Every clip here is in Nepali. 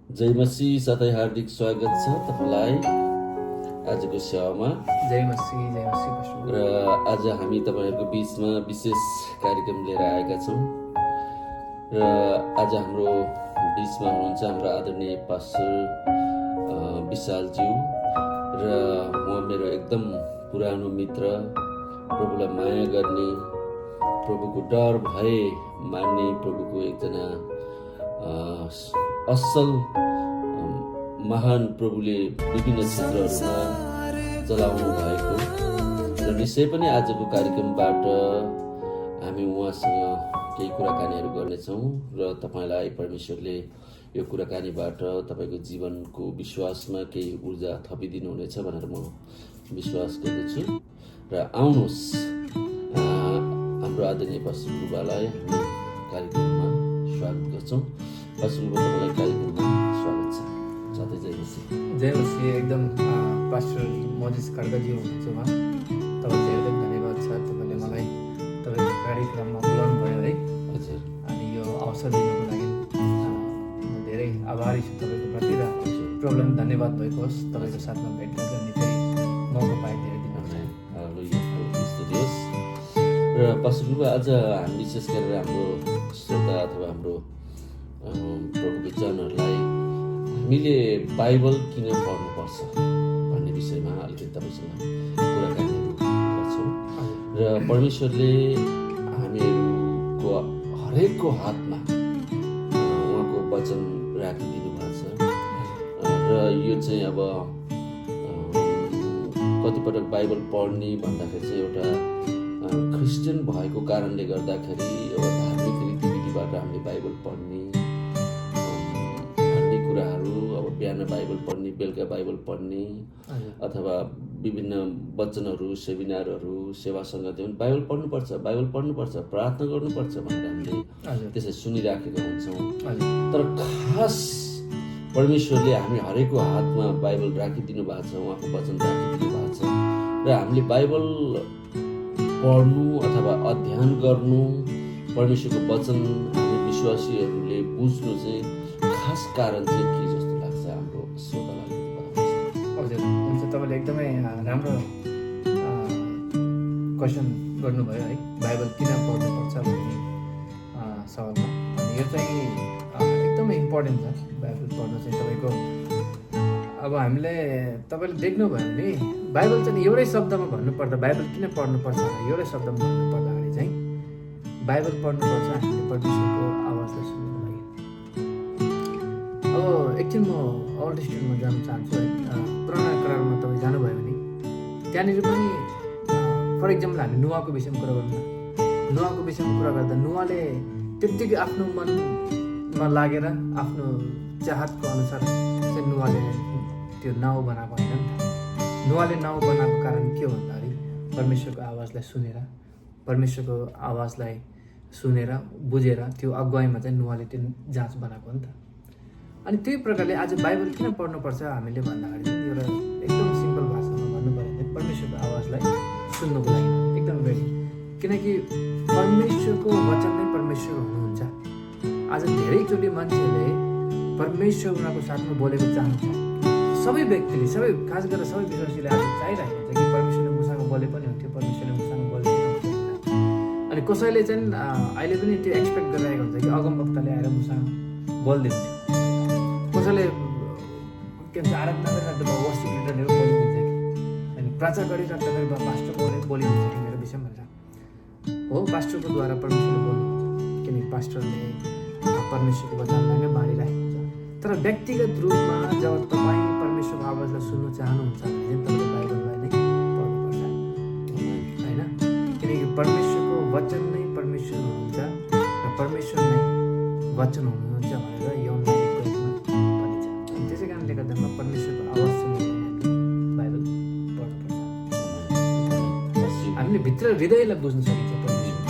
जय मसीह साथै हार्दिक स्वागत छ तपाईलाई आजको सेवामा। जय मसीह पास्टर। र आज हामी तपाईहरुको बीचमा विशेष कार्यक्रम लिएर आएका छौं। र आज हाम्रो बीचमा हुनुहुन्छ हाम्रो आदरणीय पास्टर विशालज्यू र म मेरो एकदम पुरानो मित्र, प्रभुलाई माया गर्ने, प्रभुको डर भए मान्ने, प्रभुको एकजना असल महान प्रभुले विभिन्न क्षेत्रहरूमा चलाउनु भएको र निश्चय पनि आजको कार्यक्रमबाट हामी उहाँसँग केही कुराकानीहरू गर्नेछौँ र तपाईलाई परमेश्वरले यो कुराकानीबाट तपाईको जीवनको विश्वासमा केही ऊर्जा थपिदिनु हुनेछ भनेर म विश्वास गर्दछु। र आउनुहोस् हाम्रो आदरणीय पास्टर गुरुबालाई हामी कार्यक्रममा स्वागत गर्छौँ। पास्टर गुरुबा, तपाईलाई कार्यक्रममा स्वागत छ। साथै जय मसीह। एकदम पास्टर मोजेस खड्काजी हुनुहुन्छ उहाँ, तपाईँलाई एकदम धन्यवाद छ। तपाईँले मलाई तपाईँको कार्यक्रममा बोलाउनु भयो है। हजुर। अनि यो अवसर दिनुको लागि म धेरै आभारी छु तपाईँको प्रति र प्रभुलाई धन्यवाद भएको होस् तपाईँको साथमा भेट गर्ने चाहिँ मौका पाए धेरै दिनुहुन्छ। र पास्टर गुरुबा, आज हामी विशेष गरेर हाम्रो श्रोता अथवा हाम्रो प्रभुको जनहरूलाई हामीले बाइबल किन पढ्नुपर्छ भन्ने विषयमा अलिकति तपाईँसँग कुराकानीहरू गर्छौँ। र परमेश्वरले हामीहरूको हरेकको हातमा उहाँको वचन राखिदिनु भएको छ। र यो चाहिँ अब कतिपटक बाइबल पढ्ने भन्दाखेरि चाहिँ एउटा क्रिस्चियन भएको कारणले गर्दाखेरि एउटा धार्मिक रीतिविधिबाट हामीले बाइबल पढ्ने भन्ने कुराहरू, अब बिहान बाइबल पढ्ने, बेलुका बाइबल पढ्ने अथवा विभिन्न वचनहरू, सेमिनारहरू, सेवा सङ्गतिमा बाइबल पढ्नुपर्छ, प्रार्थना गर्नुपर्छ भनेर हामीले त्यसै सुनिराखेका हुन्छौँ। तर खास परमेश्वरले हामी हरेकको हातमा बाइबल राखिदिनु भएको छ, उहाँको वचन राखिदिनु भएको छ। र हामीले बाइबल पढ्नु अथवा अध्ययन गर्नु, परमेश्वरको वचन हामी विश्वासीहरूले बुझ्नु चाहिँ खास कारण चाहिँ के जस्तो लाग्छ हाम्रो श्रोतालाई? हजुर, हुन्छ। तपाईँले एकदमै राम्रो क्वेसन गर्नुभयो है, बाइबल किन पढ्नुपर्छ भन्ने सवालमा। यो चाहिँ एकदमै इम्पोर्टेन्ट छ बाइबल पढ्नु चाहिँ। तपाईँको अब तपाईँले देख्नुभयो भने बाइबल चाहिँ एउटै शब्दमा भन्नुपर्दा बाइबल किन पढ्नुपर्छ, एउटै शब्दमा भन्नुपर्दाखेरि चाहिँ बाइबल पढ्नुपर्छ हामीले परमेश्वरको आवाजलाई सुन्नुको लागि। अब एकछिन म ओल्ड टेस्टामेन्टमा जान चाहन्छु है। पुरानो करारमा तपाईँ जानुभयो भने त्यहाँनिर पनि फर इक्जाम्पल हामी नुवाको विषयमा कुरा गर्नु, नुवाको विषयमा कुरा गर्दा नुवाले त्यत्तिकै आफ्नो मनमा लागेर आफ्नो चाहतको अनुसार चाहिँ नुवाले त्यो नाउँ बनाएको होइन नि त। नुवाले नाउँ बनाएको कारण के हो भन्दाखेरि परमेश्वरको आवाजलाई सुनेर बुझेर त्यो अगुवाईमा चाहिँ नुवाले त्यो जाँच बनाएको हो नि त। अनि त्यही प्रकारले आज बाइबल किन पढ्नुपर्छ हामीले भन्दाखेरि एउटा एकदम सिम्पल भाषामा भन्नु पऱ्यो भने परमेश्वरको आवाजलाई सुन्नुको लागि एकदम भेरी। किनकि परमेश्वरको वचन नै परमेश्वर हुनुहुन्छ। आज धेरैचोटि मान्छेले परमेश्वर उनीहरूको साथमा बोलेको चाहन्छ। सबै व्यक्तिले, खास गरेर सबै विश्वासीले आज चाहिरहेको हुन्छ कि परमेश्वरले मसँग बोले पनि हुन्थ्यो, परमेश्वरले मसँग बोले पनि हुन्थ्यो। अनि कसैले चाहिँ अहिले पनि त्यो एक्सपेक्ट गरिरहेको हुन्छ कि अगमवक्ताले आएर मसँग बोलिदिन्थ्यो। कसैले के भन्छ आराधना गरिराख्दा वर्सिप लिडरहरू बोलिदिन्छ कि, अनि प्रार्थना गरिराख्दाखेरि पास्टरको बोलिदिन्छ कि मेरो विषयमा भनेर। हो, पास्टरको द्वारा परमेश्वरले बोल्नुहुन्छ, किनकि पास्टरले परमेश्वरको वचनलाई नै बाँडिरहेको हुन्छ। तर व्यक्तिगत रूपमा जब तपाईँ परमेश्वरको आवाजलाई सुन्नु चाहनुहुन्छ भने चाहिँ तपाईँले बाइबललाई नै पढ्नुपर्छ होइन। किनकि परमेश्वरको वचन नै परमेश्वर हुनुहुन्छ र परमेश्वर नै वचन हुनुहुन्छ भनेर यौनमा भनिन्छ। अनि त्यसै कारणले गर्दामा परमेश्वरको आवाज सुन्नु बाइबल पढ्नुपर्छ। हामीले भित्र हृदयलाई बुझ्न सकिन्छ परमेश्वर।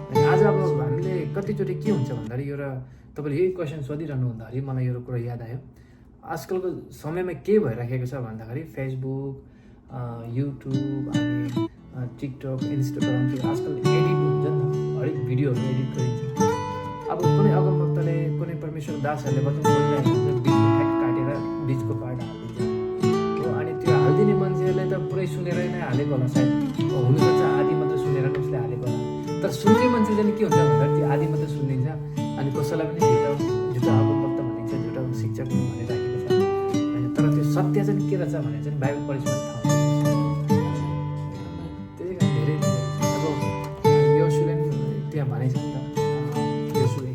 अनि आज अब हामीले कतिचोटि के हुन्छ भन्दाखेरि एउटा तपाईँले यही क्वेसन सोधिरहनु हुँदाखेरि मलाई यो कुरा याद आयो। आजकलको समयमा के भइराखेको छ भन्दाखेरि फेसबुक, युट्युब अनि टिकटक, इन्स्टाग्रामतिर आजकल एडिट हुन्छ नि त, हरेक भिडियोहरू एडिट गरिन्छ। अब कुनै अगमवक्ताले कुनै परमेश्वर दासहरूले वचन बोलिरहेको हुन्छ, बिचको ठ्याक काटेर बिचको पार्ट हालिदिन्छ हो। अनि त्यो हालिदिने मान्छेहरूले त पुरै सुनेर नै हालेको होला सायद, हुनसक्छ आधी मात्रै सुनेर नै उसले हालेको होला। तर सुन्ने मान्छे चाहिँ के हुन्छ भन्दा त्यो आधी मात्रै सुनिन्छ, अनि कसैलाई पनि झुटा अगमवक्ता भनिन्छ, झुटा शिक्षक पनि भनेर राखेको छ होइन। तर त्यो सत्य चाहिँ के रहेछ भने चाहिँ बाइबल पढेपछि थाहा हुन्छ। त्यही कारण धेरै अब योशुले त्यहाँ भनेको छ नि त, योशुले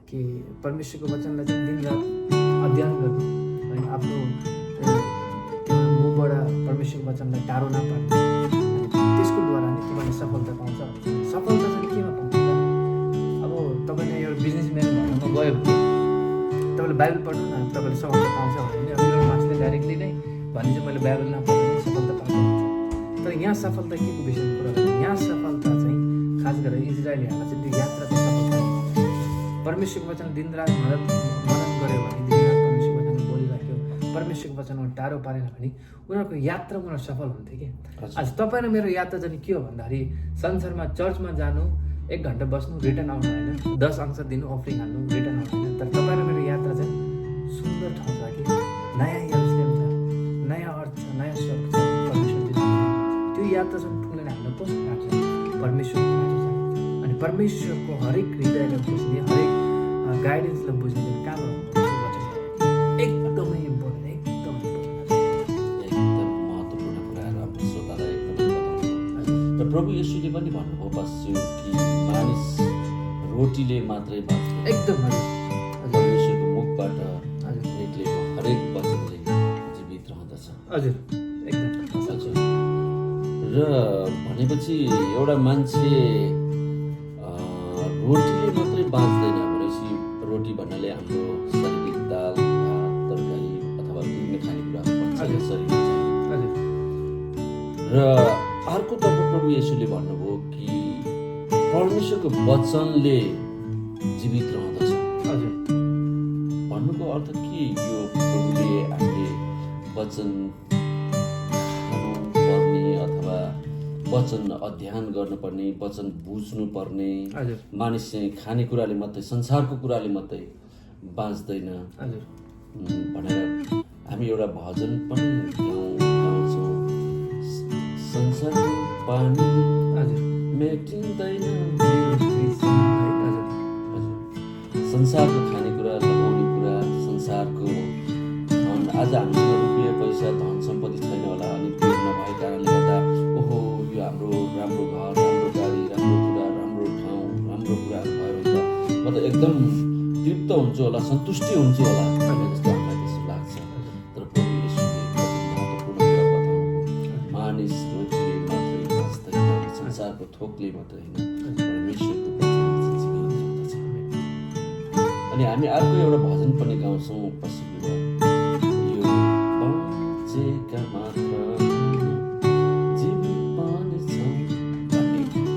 कि परमेश्वरको वचनलाई चाहिँ दिनरात अध्ययन गर्नु होइन, आफ्नो मुखबाट परमेश्वरको वचनलाई टाढो नपार्नु, त्यसको द्वारा नै तपाईँले सफलता पाउँछ। सफलता चाहिँ केमा पाउँछ? अब तपाईँले एउटा बिजनेसम्यान भन्न गयो भने तपाईँले बाइबल पढ्नु न, तपाईँले सफलता पाउँछ भने अब इलोन मास्कले डाइरेक्टली नै भने चाहिँ मैले बाइबल नपढ्नु नै सफलता पाएको हुन्छ। तर यहाँ सफलता के को विषयमा कुरा गर्छ? यहाँ सफलता चाहिँ खास गरेर इजरायलीहरूलाई चाहिँ त्यो यात्राको सफलता परमेश्वरको वचन दिनरात मनन गऱ्यो भने, दिनरात परमेश्वरको वचन बोलिराख्यो, परमेश्वरको वचनमा टाढो पारेन भने उनीहरूको यात्रा उनीहरू सफल हुन्थ्यो कि। आज तपाईँ र मेरो यात्रा चाहिँ के हो भन्दाखेरि संसारमा चर्चमा जानु, 1 घन्टा बस्नु, रिटर्न आउनु होइन, 10 अंश दिनु, अफरिङ हाल्नु, रिटर्न आउनु होइन। तर तपाईँ र मेरो यात्रा चाहिँ सुन्दर ठाउँ छ कि, नयाँ यरुसलेम छ, नयाँ अर्थ छ, नयाँ स्वर्ग छ, परमेश्वर त्यो यात्रा चाहिँ ठुलोले हामीलाई कस्तो लाग्छ? परमेश्वरको खाँचो छ। अनि परमेश्वरको हरेक हृदयलाई बुझ्ने, हरेक गाइडेन्सलाई बुझ्ने चाहिँ कहाँबाट वचन एकदमै इम्पोर्टेन्ट, एकदम महत्त्वपूर्ण कुराहरू आफ्नो श्रोतालाई एकदमै बताउनु। र प्रभु येशूले पनि भन्नुभयो पश्चिम कि मानिस रोटीले मात्रै बाँच्दैन, एकदम परमेश्वरको मुखबाट निक्लेको हरेक वचनले जीवित रहँदछ। हजुर एकदम हजुर। र भनेपछि एउटा मान्छे रोटीले मात्रै बाँच्दैन भनेपछि रोटी भन्नाले हाम्रो शारीरिक दाल, भात, तरकारी अथवा विभिन्न खानेकुराहरू पर्छ शरीरमा चाहिँ। र अर्कोतर्फ प्रभु येशूले भन्नुभयो कि परमेश्वरको वचनले जीवित रहँदछ। हजुर भन्नुको अर्थ के? यो प्रभुले हामीले वचन खानु पर्ने अथवा वचन अध्ययन गर्नुपर्ने, वचन बुझ्नुपर्ने, मानिस चाहिँ खानेकुराले मात्रै, संसारको कुराले मात्रै बाँच्दैन भनेर हामी एउटा भजन पनि गाउँछौँ, संसारको पानी मेटिँदैन, संसारको खानेकुरा, लगाउने कुरा, संसारको धन। आज हामीसँग रुपियाँ पैसा धन सम्पत्ति छैन होला, अनि त्यो नभएको कारणले गर्दा ओहो यो हाम्रो राम्रो घर, राम्रो गाडी, राम्रो कुरा, राम्रो ठाउँ, राम्रो कुराहरू भयो भने त म त एकदम तृप्त हुन्छु होला, सन्तुष्टि हुन्छु होला जस्तो हामीलाई त्यस्तो लाग्छ। तर प्रभु येशूले कति महत्त्वपूर्ण कुरा बताउनुभयो, मानिस रोटीले मात्रै बाँच्दैन, संसारको थोकले मात्रै होइन, परमेश्वरको वचनले जीवित रहँदछ। अनि हामी अर्को एउटा भजन पनि गाउँछौँ पछिल्लो, यो बाँचेका मात्र जीवित पनि छौँ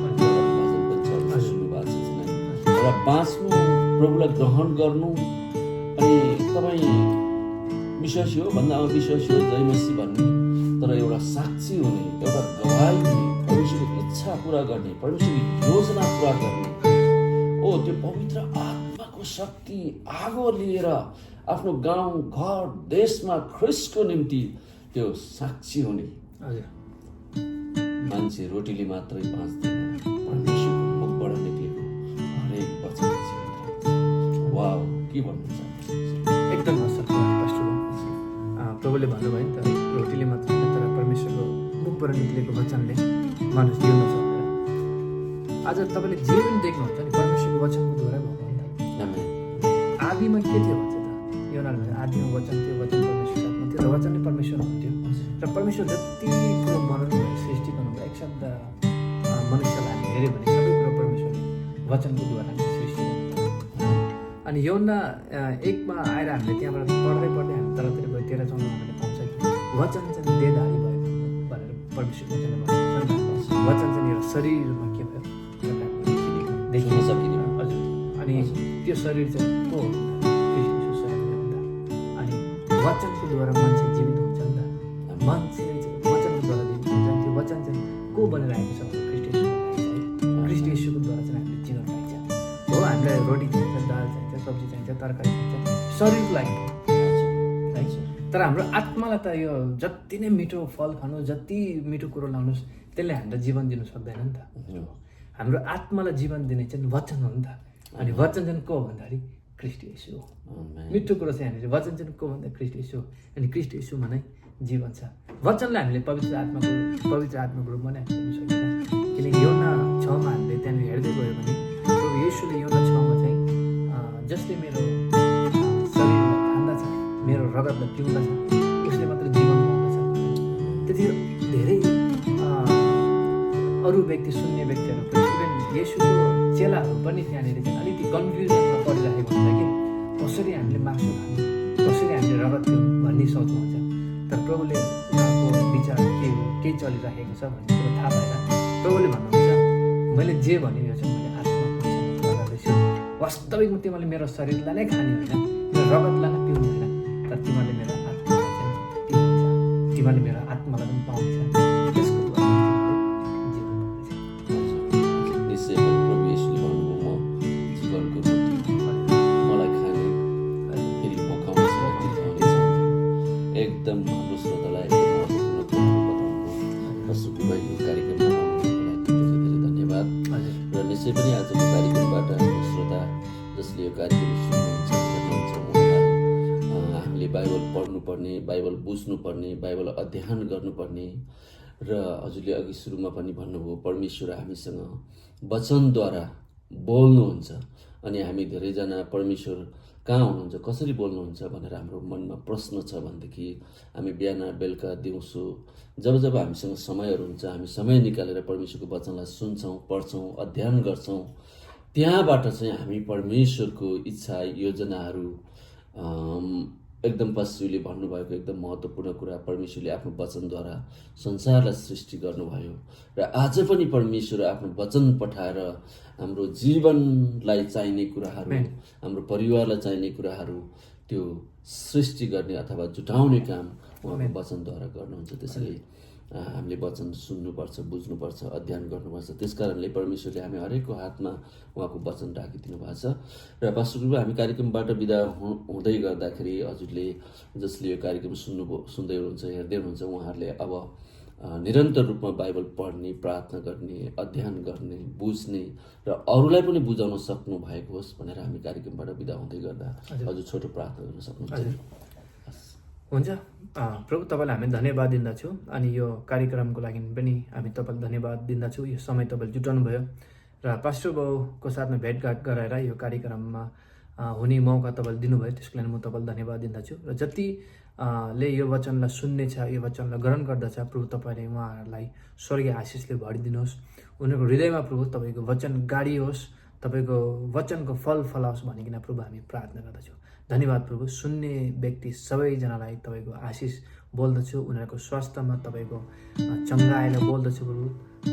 भन्ने एउटा भजन पनि छ, सुन्नुभएको छ नै। एउटा बाँच्नु, प्रभुलाई ग्रहण गर्नु, अनि तपाईँ विश्वासी हो भन्दा विश्वासी हो जय मसीह भन्ने, तर एउटा साक्षी हुने, एउटा गवाही हुने, परमेश्वरको इच्छा पुरा गर्ने, परमेश्वरको योजना पुरा गर्ने, ओ त्यो पवित्र आत्माको शक्ति आगो लिएर आफ्नो गाउँ घर देशमा ख्रिस्टको निम्ति त्यो साक्षी हुने मान्छे रोटीले मात्रै बाँच्दैन, परमेश्वरको मुखबाट निक्लेको हरेक वचन जीवित रहन्छ। वाउ, के भन्नु चाहन्छ? एकदम असल पास्टर प्रभुले भन्नुभयो नि त, रोटीले मात्र होइन तर परमेश्वरको मुखबाट निक्लेको वचनले मानिस जिउन सक्छ। आज तपाईँले जे पनि देख्नुहुन्छ नि परमेश्वरको वचनको द्वारा भएको हो नि त। आदिमा के थियो भन्छ त, योनाले भन्छ आदिमा वचन थियो, वचन परमेश्वर साथमा थियो, र वचन नै परमेश्वर हुन्थ्यो। र परमेश्वर जति कुरो बनाउनु भयो, सृष्टि गर्नुभयो, एक शब्द मनुष्यलाई हामी हेऱ्यो भने सबै कुरो परमेश्वरले वचनको द्वारा नै सृष्टि गर्नुभयो। अनि यौना 1मा आएर हामीले त्यहाँबाट पढ्दै पढ्दै हामी तलतिर गयो 13-14 हामीले पाउँछ कि वचन चाहिँ देहधारी भयो भनेर परमेश्वर वचनले भन्नुहुन्छ। वचन चाहिँ एउटा शरीरमा के भयो देखिन सकिने। हजुर, अनि त्यो शरीर चाहिँ को हो? ख्रिस्ट शरीर हो नि त। अनि वचनको द्वारा मान्छे जीवित हुन्छ नि त। मान्छे चाहिँ वचनको द्वारा जीवित हुन्छ। त्यो वचन चाहिँ को बनेर आएको छ? ख्रिस्ट येशू बनेर आएको छ है। ख्रिस्ट येशूको द्वारा चाहिँ हामीले जीवन पाइन्छ। हो, हामीलाई रोटी चाहिन्छ, दाल चाहिन्छ, सब्जी चाहिन्छ, तरकारी खान्छ शरीरको लागि है। तर हाम्रो आत्मालाई त यो जति नै मिठो फल खानु, जति मिठो कुरो लाउनुहोस्, त्यसले हामीलाई जीवन दिनु सक्दैन नि त। हाम्रो आत्मालाई जीवन दिने चाहिँ वचन हो नि त। अनि वचन चाहिँ को हो भन्दाखेरि ख्रीष्ट येशू हो। मिठो कुरो चाहिँ यहाँनिर वचन चाहिँ को भन्दा ख्रीष्ट येशू हो। अनि ख्रीष्ट येशूमा नै जीवन छ। वचनलाई हामीले पवित्र आत्माको रूपमा नै हामी लिन सकिन्छ। किनकि योना 6 मा हामीले त्यहाँनिर हेर्दै गयो भने प्रभु येशूले योना 6 मा चाहिँ जसले मेरो शरीरलाई खान्दछ, मेरो रगतलाई पिउँदछ, उसले मात्र जीवन पाउँदछ। त्यति धेरै अरू व्यक्ति सुन्ने व्यक्तिहरू पनि, इभन येशूको चेलाहरू पनि त्यहाँनिर चाहिँ अलिकति कन्फ्युजनमा परिरहेको हुन्छ कि कसरी हामीले मासु खानु, कसरी हामीले रगत पिउँ भन्ने सोचमा हुन्छ। तर प्रभुले उहाँको विचार के हो, के चलिरहेको छ भन्ने कुरो थाहा भएर प्रभुले भन्नुहुन्छ मैले जे भने यो चाहिँ मैले आत्मा गर्दैछु। वास्तविकमा तिमीले मेरो शरीरलाई नै खाने होइन, मेरो रगतलाई नै पिउनु होइन, तर तिमीले मेरो आत्मालाई चाहिँ पिउनुहुन्छ, तिमीले मेरो आत्मालाई पनि पाउँछ। त्यसको द्वारा तिमीले जीवन पाउँछ। निश्चय पनि प्रभु येशूले भन्नुभयो म जीवनको रोटी, मलाई खाने फेरि म खाउँछु। एकदम हाम्रो श्रोतालाई महत्त्वपूर्ण कुराहरू बताउनु पशुको भएको कार्यक्रममा आउनुको लागि धेरै धन्यवाद। र निश्चय पनि आजको कार्यक्रमबाट हाम्रो श्रोता जसले यो कार्यक्रम सुन्नुहुन्छ, हेर्नुहुन्छ, उहाँलाई हामीले बाइबल पढ्नुपर्ने, बाइबल बुझ्नुपर्ने, बाइबल अध्ययन गर्नुपर्ने र हजुरले अघि सुरुमा पनि भन्नुभयो परमेश्वर हामीसँग वचनद्वारा बोल्नुहुन्छ। अनि हामी धेरैजना परमेश्वर कहाँ हुनुहुन्छ, कसरी बोल्नुहुन्छ भनेर हाम्रो मनमा प्रश्न छ भनेदेखि हामी बिहान बेलुका दिउँसो जब जब हामीसँग समयहरू हुन्छ, हामी समय निकालेर परमेश्वरको वचनलाई सुन्छौँ, पढ्छौँ, अध्ययन गर्छौँ। त्यहाँबाट चाहिँ हामी परमेश्वरको इच्छा, योजनाहरू एकदम पशुले भन्नुभएको एकदम महत्त्वपूर्ण कुरा, परमेश्वरले आफ्नो वचनद्वारा संसारलाई सृष्टि गर्नुभयो र आज पनि परमेश्वर आफ्नो वचन पठाएर हाम्रो जीवनलाई चाहिने कुराहरू, हाम्रो परिवारलाई चाहिने कुराहरू त्यो सृष्टि गर्ने अथवा जुटाउने काम उहाँको वचनद्वारा गर्नुहुन्छ। त्यसैले हामीले वचन सुन्नुपर्छ, बुझ्नुपर्छ, अध्ययन गर्नुपर्छ। त्यस कारणले परमेश्वरले हामी हरेकको हातमा उहाँको वचन राखिदिनु भएको छ। र पास्टर हामी कार्यक्रमबाट बिदा हुँदै गर्दाखेरि हजुरले जसले यो कार्यक्रम सुन्दै हुनुहुन्छ, हेर्दै हुनुहुन्छ, उहाँहरूले अब निरन्तर रूपमा बाइबल पढ्ने, प्रार्थना गर्ने, अध्ययन गर्ने, बुझ्ने र अरूलाई पनि बुझाउन सक्नु भएको होस् भनेर हामी कार्यक्रमबाट बिदा हुँदै गर्दा हजुर छोटो प्रार्थना गर्न सक्नुहुन्छ। हुन्छ। प्रभु तपाईँलाई हामी धन्यवाद दिन्दछौँ। अनि यो कार्यक्रमको लागि पनि हामी तपाईँलाई धन्यवाद दिन्दछौँ। यो समय तपाईँले जुटाउनु भयो र पास्टर बाउको साथमा भेटघाट गराएर यो कार्यक्रममा हुने मौका तपाईँले दिनुभयो, त्यसको लागि म तपाईँलाई धन्यवाद दिन्दछु। र जति ले यो वचनलाई सुन्नेछ, यो वचनलाई ग्रहण गर्दछ, प्रभु तपाईँले उहाँहरूलाई स्वर्गीय आशिषले भरिदिनुहोस्। उनीहरूको हृदयमा प्रभु तपाईँको वचन गाडियोस्, तपाईँको वचनको फल फलाओस् भनिकन प्रभु हामी प्रार्थना गर्दछौँ। धन्यवाद प्रभु। सुन्ने व्यक्ति सबैजनालाई तपाईँको आशिष बोल्दछु, उनीहरूको स्वास्थ्यमा तपाईँको चङ्गाएर बोल्दछु प्रभु।